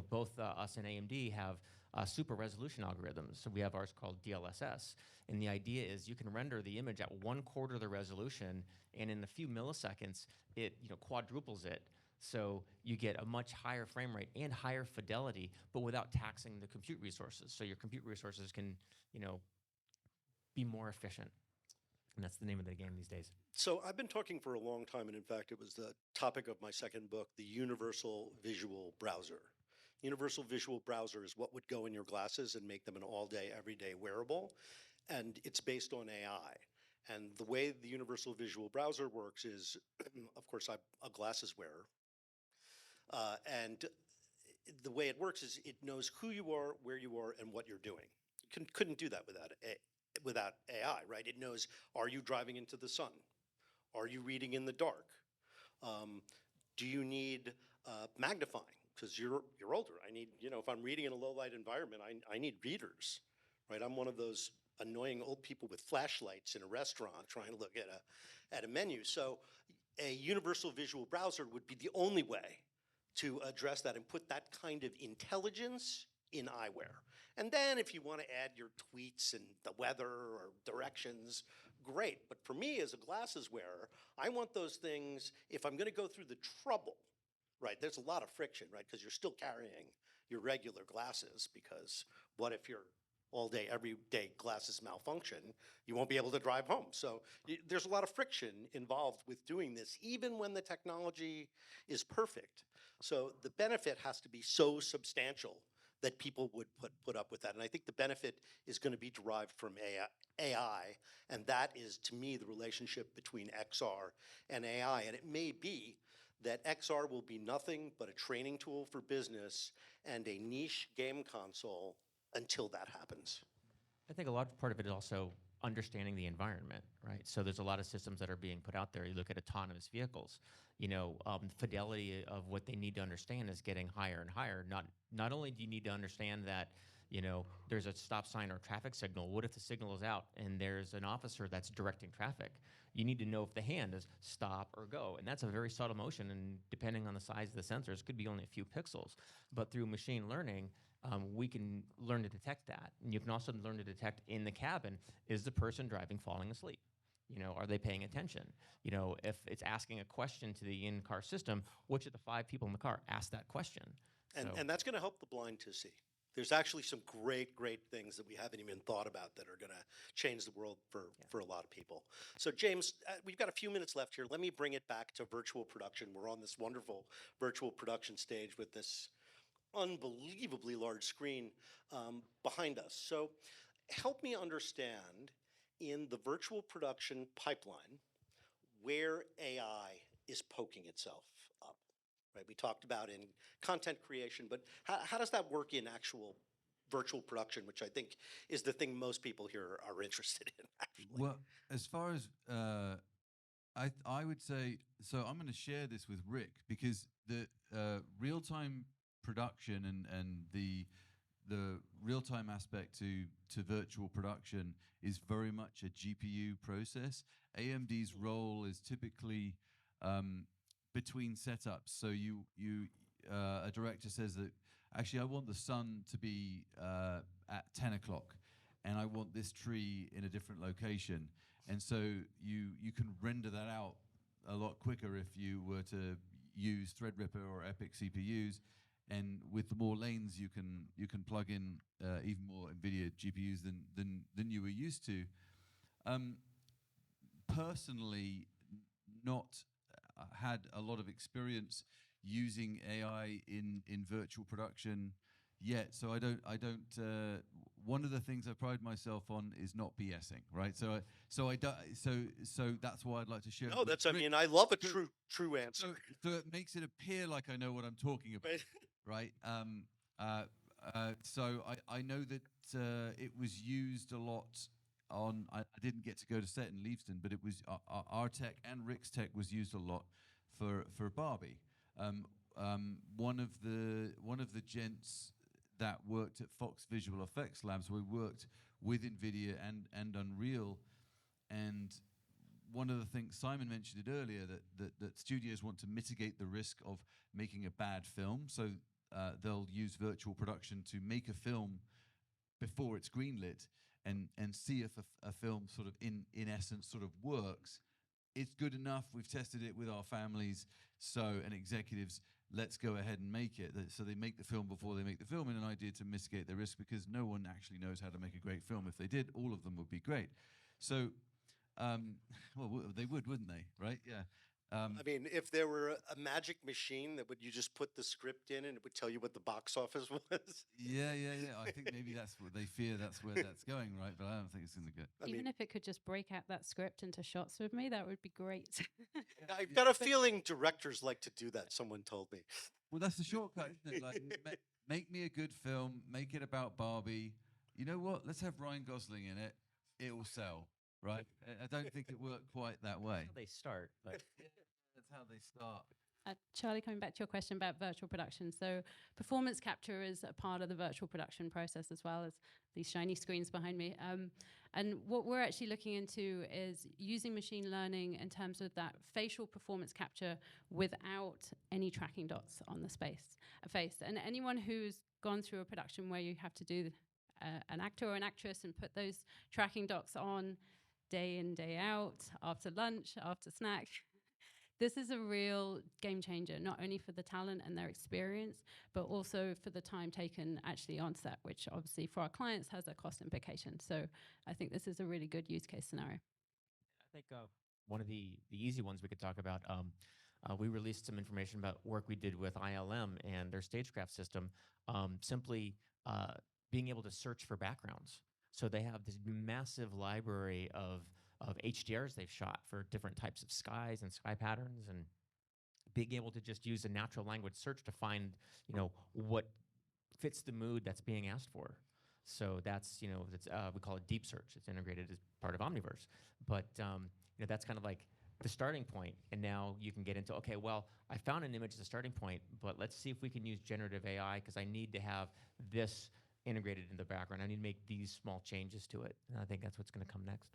Both us and AMD have super resolution algorithms. So we have ours called DLSS. And the idea is you can render the image at 1/4 the resolution, and in a few milliseconds, it quadruples it. So you get a much higher frame rate and higher fidelity, but without taxing the compute resources. So your compute resources can, be more efficient. And that's the name of the game these days. So I've been talking for a long time, and in fact, it was the topic of my second book, the Universal Visual Browser. Universal Visual Browser is what would go in your glasses and make them an all-day, everyday wearable, and it's based on AI. And the way the Universal Visual Browser works is, of course, I'm a glasses wearer, and the way it works is it knows who you are, where you are, and what you're doing. Couldn't do that without AI, right? It knows, are you driving into the sun? Are you reading in the dark? Do you need magnifying? Because you're older. I need, if I'm reading in a low light environment, I need readers, right? I'm one of those annoying old people with flashlights in a restaurant trying to look at a menu. So a universal visual browser would be the only way to address that and put that kind of intelligence in eyewear. And then if you want to add your tweets and the weather or directions, great. But for me as a glasses wearer, I want those things, if I'm going to go through the trouble, right, there's a lot of friction, right, because you're still carrying your regular glasses, because what if your all day, every day glasses malfunction, you won't be able to drive home. So there's a lot of friction involved with doing this, even when the technology is perfect. So the benefit has to be so substantial that people would put up with that. And I think the benefit is going to be derived from AI, and that is, to me, the relationship between XR and AI. And it may be that XR will be nothing but a training tool for business and a niche game console until that happens. I think a large part of it is also understanding the environment, right? So there's a lot of systems that are being put out there. You look at autonomous vehicles, fidelity of what they need to understand is getting higher and higher. Not only do you need to understand that, there's a stop sign or traffic signal. What if the signal is out and there's an officer that's directing traffic? You need to know if the hand is stop or go. And that's a very subtle motion. And depending on the size of the sensors, it could be only a few pixels. But through machine learning, we can learn to detect that. And you can also learn to detect in the cabin, is the person driving falling asleep? Are they paying attention? If it's asking a question to the in-car system, which of the 5 people in the car asked that question? And that's going to help the blind to see. There's actually some great things that we haven't even thought about that are going to change the world for a lot of people. So James, we've got a few minutes left here. Let me bring it back to virtual production. We're on this wonderful virtual production stage with this unbelievably large screen behind us. So help me understand in the virtual production pipeline where AI is poking itself up. Right? We talked about in content creation, but how does that work in actual virtual production, which I think is the thing most people here are interested in, actually. Well, as far as I would say, so I'm going to share this with Rick because the real-time production and the real-time aspect to virtual production is very much a GPU process. AMD's role is typically between setups. So a director says that actually I want the sun to be at 10 o'clock, and I want this tree in a different location. And so you can render that out a lot quicker if you were to use Threadripper or Epic CPUs. And with the more lanes, you can plug in even more NVIDIA GPUs than you were used to. Personally, not had a lot of experience using AI in virtual production yet, so I don't. One of the things I pride myself on is not BSing, right? So that's why I'd like to share. No, that's. I mean, I love a true answer. So it makes it appear like I know what I'm talking about, right? So I know that it was used a lot on. I didn't get to go to set in Leavesden, but it was our tech and Rick's tech was used a lot for Barbie. One of the gents that worked at Fox Visual Effects Labs, we worked with NVIDIA and Unreal, and one of the things Simon mentioned it earlier that studios want to mitigate the risk of making a bad film, so they'll use virtual production to make a film before it's greenlit and see if a film sort of in essence sort of works. It's good enough. We've tested it with our families, and executives. Let's go ahead and make it. So they make the film before they make the film in an idea to mitigate the risk, because no one actually knows how to make a great film. If they did, all of them would be great. So, well, they would, wouldn't they? Right? Yeah. I mean, if there were a magic machine that would you just put the script in and it would tell you what the box office was? Yeah. I think maybe that's what they fear. That's where that's going, right? But I don't think it's going to go. Even if it could just break out that script into shots with me, that would be great. I've got a feeling directors like to do that. Someone told me. Well, that's the shortcut, isn't it? Like, make me a good film, make it about Barbie. You know what? Let's have Ryan Gosling in it. It will sell, right? I don't think it worked quite that way. That's how they start. But That's how they start. Charlie, coming back to your question about virtual production. So performance capture is a part of the virtual production process, as well as these shiny screens behind me. And what we're actually looking into is using machine learning in terms of that facial performance capture without any tracking dots on the face. And anyone who's gone through a production where you have to do an actor or an actress and put those tracking dots on day in, day out, after lunch, after snack, this is a real game changer, not only for the talent and their experience, but also for the time taken actually on set, which obviously for our clients has a cost implication. So I think this is a really good use case scenario. I think one of the easy ones we could talk about, we released some information about work we did with ILM and their stagecraft system, simply being able to search for backgrounds. So they have this massive library of HDRs they've shot for different types of skies and sky patterns, and being able to just use a natural language search to find, what fits the mood that's being asked for. So that's, we call it deep search. It's integrated as part of Omniverse. But, that's kind of like the starting point. And now you can get into, okay, well, I found an image as a starting point, but let's see if we can use generative AI, because I need to have this integrated in the background. I need to make these small changes to it. And I think that's what's going to come next.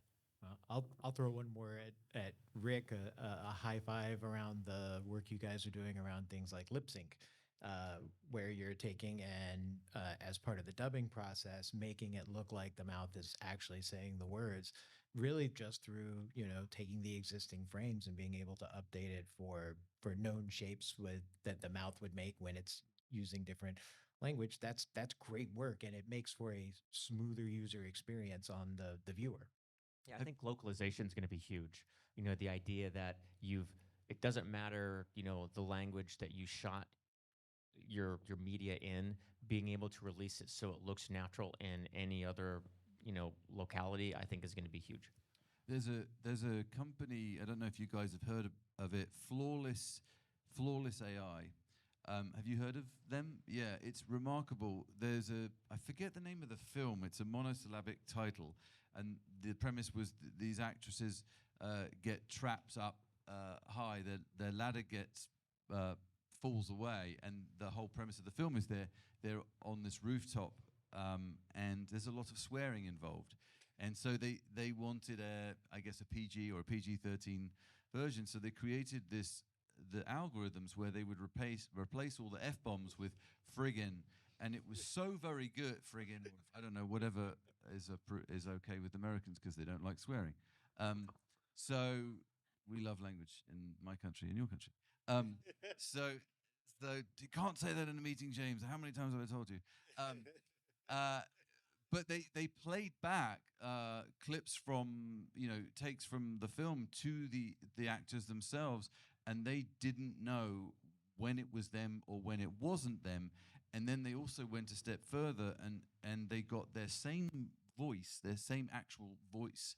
I'll throw one more at Rick, a high five around the work you guys are doing around things like lip sync, where you're taking and as part of the dubbing process, making it look like the mouth is actually saying the words, really just through taking the existing frames and being able to update it for known shapes that the mouth would make when it's using different language, that's great work, and it makes for a smoother user experience on the viewer. Yeah, I think localization is going to be huge. You know, the idea that it doesn't matter, you know, the language that you shot your media in, being able to release it so it looks natural in any other, you know, locality, I think is going to be huge. There's a company, I don't know if you guys have heard of it, Flawless AI. Have you heard of them? Yeah, it's remarkable. I forget the name of the film. It's a monosyllabic title, and the premise was these actresses get trapped up high. Their ladder gets falls away, and the whole premise of the film is they're on this rooftop, and there's a lot of swearing involved. And so they wanted I guess a PG or a PG-13 version. So they created the algorithms where they would replace all the F-bombs with friggin', and it was so very good, friggin', I don't know, whatever is okay with Americans because they don't like swearing. So we love language in my country, in your country. So you can't say that in a meeting, James. How many times have I told you? But they played back clips from, takes from the film to the actors themselves, and they didn't know when it was them or when it wasn't them. And then they also went a step further, and they got their same voice, their same actual voice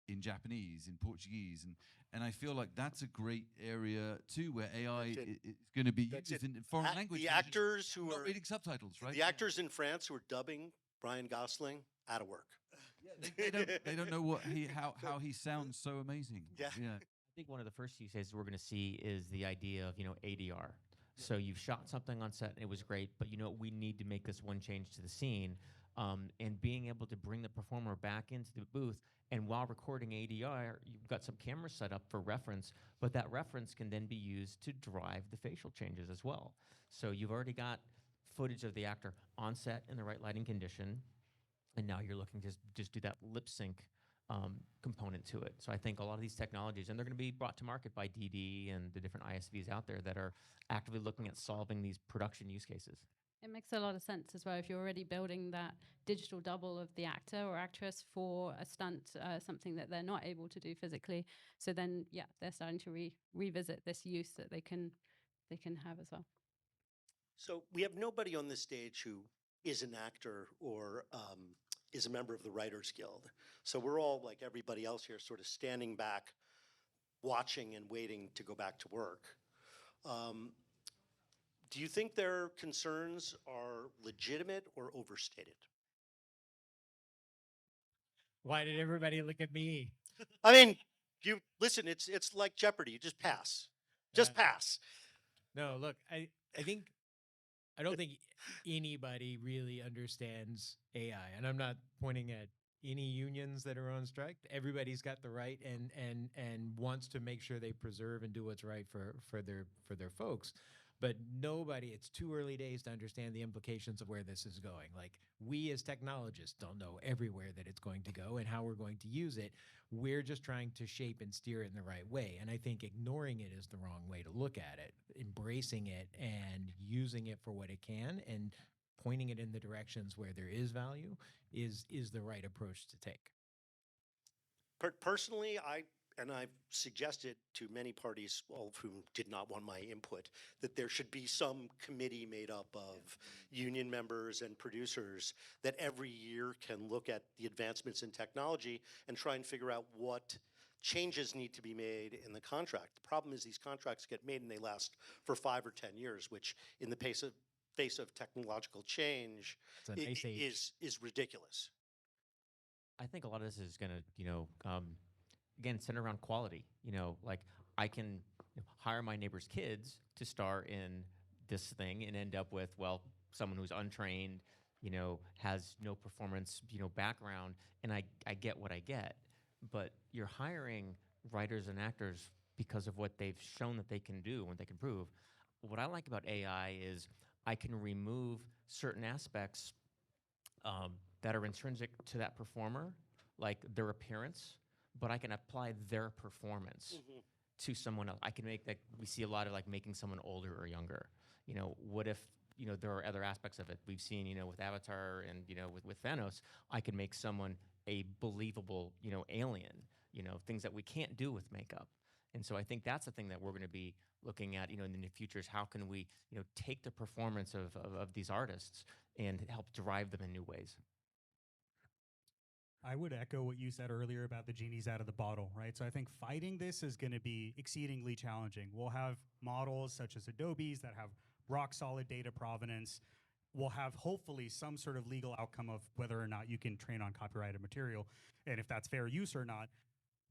in Japanese, in Portuguese, and I feel like that's a great area too, where AI is going to be used in foreign language. The actors who not are reading subtitles, right? The actors in France who are dubbing Ryan Gosling out of work. They don't know how he sounds so amazing. Yeah. I think one of the first use cases we're going to see is the idea of, you know, ADR. So you've shot something on set and it was great, but you know, we need to make this one change to the scene, and being able to bring the performer back into the booth. And while recording ADR, you've got some cameras set up for reference, but that reference can then be used to drive the facial changes as well. So you've already got footage of the actor on set in the right lighting condition, and now you're looking to just do that lip sync component to it. So I think a lot of these technologies, and they're going to be brought to market by DD and the different ISVs out there that are actively looking at solving these production use cases. It makes a lot of sense as well if you're already building that digital double of the actor or actress for a stunt, something that they're not able to do physically. So then, yeah, they're starting to revisit this use that they can have as well. So we have nobody on this stage who is an actor or is a member of the Writers Guild. So we're all, like everybody else here, sort of standing back, watching and waiting to go back to work. Do you think their concerns are legitimate or overstated? Why did everybody look at me? I mean, you listen, it's like Jeopardy. You just pass. Just pass. No, look, I don't think anybody really understands AI, and I'm not pointing at any unions that are on strike. Everybody's got the right and wants to make sure they preserve and do what's right for their folks. But nobody, it's too early days to understand the implications of where this is going. Like, we as technologists don't know everywhere that it's going to go and how we're going to use it. We're just trying to shape and steer it in the right way. And I think ignoring it is the wrong way to look at it. Embracing it and using it for what it can and pointing it in the directions where there is value is the right approach to take. Personally, I've suggested to many parties, all of whom did not want my input, that there should be some committee made up of union members and producers that every year can look at the advancements in technology and try and figure out what changes need to be made in the contract. The problem is these contracts get made and they last for 5 or 10 years, which in the face of technological change is ridiculous. I think a lot of this is going to, again, center around quality. You know, like I can hire my neighbor's kids to star in this thing and end up with, well, someone who's untrained, has no performance, background, and I get what I get. But you're hiring writers and actors because of what they've shown that they can do and what they can prove. What I like about AI is I can remove certain aspects that are intrinsic to that performer, like their appearance, but I can apply their performance to someone else. I can make that. We see a lot of like making someone older or younger. What if there are other aspects of it. We've seen, with Avatar and, with Thanos, I can make someone a believable, alien, things that we can't do with makeup. And so I think that's the thing that we're going to be looking at, in the near future is how can we, take the performance of these artists and help drive them in new ways. I would echo what you said earlier about the genie's out of the bottle, right? So I think fighting this is going to be exceedingly challenging. We'll have models such as Adobe's that have rock solid data provenance. We'll have hopefully some sort of legal outcome of whether or not you can train on copyrighted material and if that's fair use or not.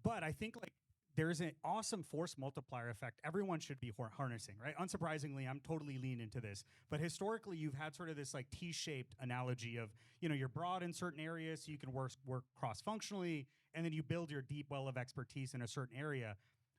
But I think like there's an awesome force multiplier effect everyone should be harnessing, right? Unsurprisingly, I'm totally lean into this. But historically, you've had sort of this like T-shaped analogy of, you're broad in certain areas so you can work cross-functionally, and then you build your deep well of expertise in a certain area.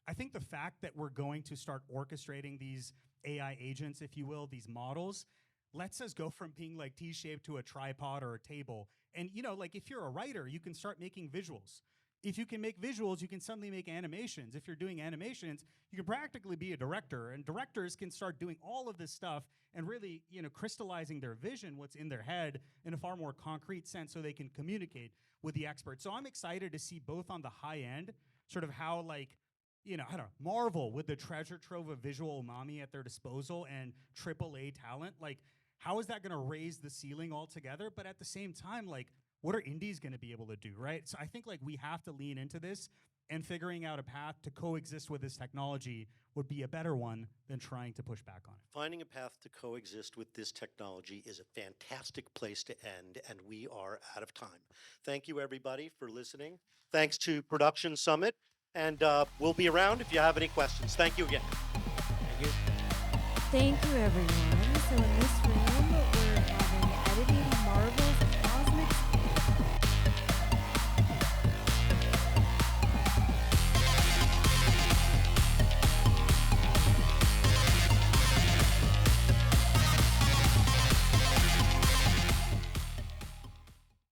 I think the fact that we're going to start orchestrating these AI agents, if you will, these models, lets us go from being like T-shaped to a tripod or a table. And like if you're a writer, you can start making visuals. If you can make visuals, you can suddenly make animations. If you're doing animations, you can practically be a director, and directors can start doing all of this stuff and really, crystallizing their vision, what's in their head, in a far more concrete sense so they can communicate with the experts. So I'm excited to see both on the high end, sort of how like, I don't know, Marvel with the treasure trove of visual umami at their disposal and AAA talent, like how is that gonna raise the ceiling altogether? But at the same time, like, what are indies going to be able to do, right? So I think like we have to lean into this, and figuring out a path to coexist with this technology would be a better one than trying to push back on it. Finding a path to coexist with this technology is a fantastic place to end, and we are out of time. Thank you, everybody, for listening. Thanks to Production Summit, and we'll be around if you have any questions. Thank you again. Thank you. Thank you, everyone. So in this room, we're having editing marvels